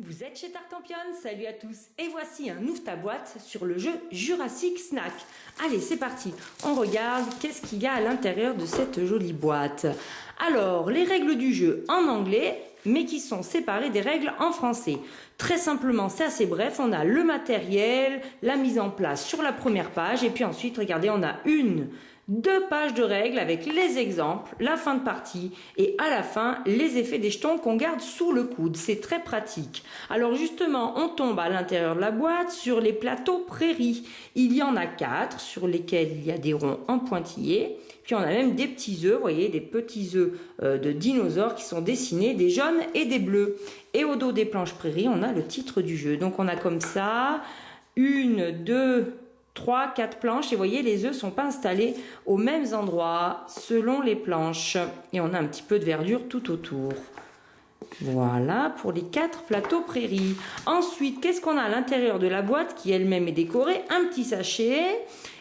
Vous êtes chez Tartampion, salut à tous. Et voici un Ouvre ta boîte sur le jeu Jurassic Snack. Allez, c'est parti. On regarde qu'est-ce qu'il y a à l'intérieur de cette jolie boîte. Alors, les règles du jeu en anglais, mais qui sont séparées des règles en français. Très simplement, c'est assez bref. On a le matériel, la mise en place sur la première page. Et puis ensuite, regardez, on a deux pages de règles avec les exemples, la fin de partie et à la fin, les effets des jetons qu'on garde sous le coude. C'est très pratique. Alors justement, on tombe à l'intérieur de la boîte sur les plateaux prairies. Il y en a 4 sur lesquels il y a des ronds en pointillés. Puis on a même des petits œufs, vous voyez, des petits œufs de dinosaures qui sont dessinés, des jaunes et des bleus. Et au dos des planches prairies, on a le titre du jeu. Donc on a comme ça, 1, 2, 3, 4 planches et vous voyez les œufs sont pas installés aux mêmes endroits selon les planches et on a un petit peu de verdure tout autour. Voilà pour les 4 plateaux prairies. Ensuite, qu'est-ce qu'on a à l'intérieur de la boîte qui elle-même est décorée? Un petit sachet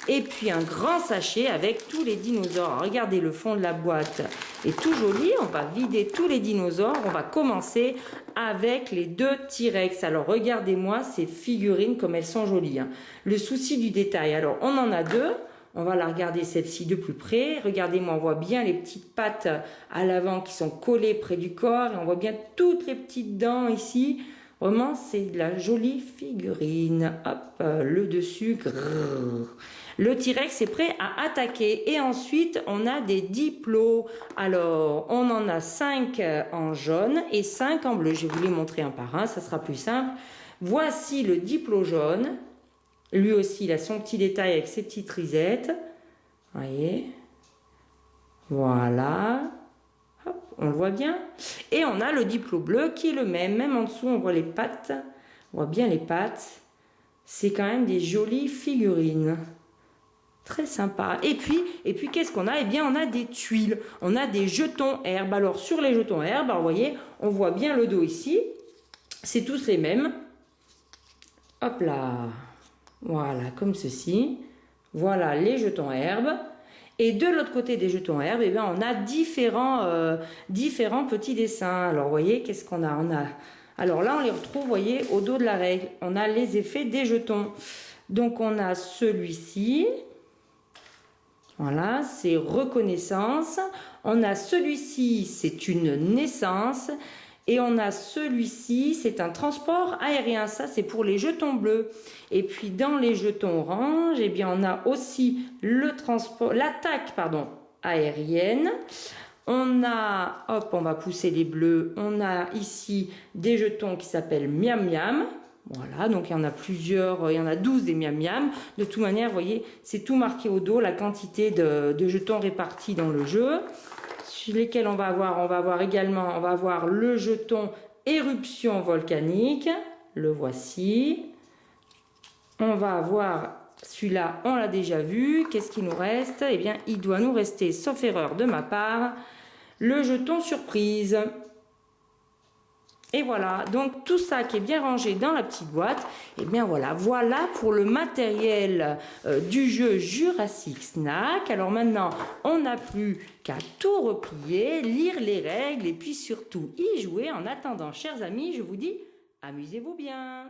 et puis un grand sachet avec tous les dinosaures. Alors, regardez, le fond de la boîte est tout joli. On va vider tous les dinosaures. On va commencer avec les 2 T-Rex. Alors regardez-moi ces figurines comme elles sont jolies, hein. Le souci du détail. Alors on en a 2. On va la regarder celle-ci de plus près. Regardez-moi, on voit bien les petites pattes à l'avant qui sont collées près du corps. Et on voit bien toutes les petites dents ici. Vraiment, c'est de la jolie figurine. Hop, le dessus. Grrr. Le T-Rex est prêt à attaquer. Et ensuite, on a des diplos. Alors, on en a 5 en jaune et 5 en bleu. Je vais vous les montrer un par un, ça sera plus simple. Voici le diplo jaune. Lui aussi, il a son petit détail avec ses petites risettes. Voyez. Voilà. Hop, on le voit bien. Et on a le diplo bleu qui est le même. Même en dessous, on voit les pattes. On voit bien les pattes. C'est quand même des jolies figurines. Très sympa. Et puis qu'est-ce qu'on a? Eh bien, on a des tuiles. On a des jetons herbes. Alors, sur les jetons herbes, vous voyez, on voit bien le dos ici. C'est tous les mêmes. Hop là. Voilà, comme ceci. Voilà les jetons herbes. Et de l'autre côté des jetons herbes, eh bien, on a différents petits dessins. Alors, vous voyez, qu'est-ce qu'on a? Alors là, on les retrouve, vous voyez, au dos de la règle. On a les effets des jetons. Donc, on a celui-ci. Voilà, c'est reconnaissance. On a celui-ci, c'est une naissance. Et on a celui-ci, c'est un transport aérien. Ça, c'est pour les jetons bleus. Et puis, dans les jetons orange, eh bien, on a aussi l'attaque, aérienne. On a, hop, on va pousser les bleus. On a ici des jetons qui s'appellent Miam Miam. Voilà, donc il y en a plusieurs, il y en a 12 des Miam Miam. De toute manière, vous voyez, c'est tout marqué au dos, la quantité de jetons répartis dans le jeu. Sur lesquels on va avoir également, on va avoir le jeton éruption volcanique, le voici. On va avoir celui-là, on l'a déjà vu. Qu'est-ce qu'il nous reste? Eh bien, il doit nous rester, sauf erreur de ma part, le jeton surprise. Et voilà, donc tout ça qui est bien rangé dans la petite boîte, et bien voilà pour le matériel du jeu Jurassic Snack. Alors maintenant, on n'a plus qu'à tout replier, lire les règles et puis surtout y jouer. En attendant, chers amis, je vous dis, amusez-vous bien.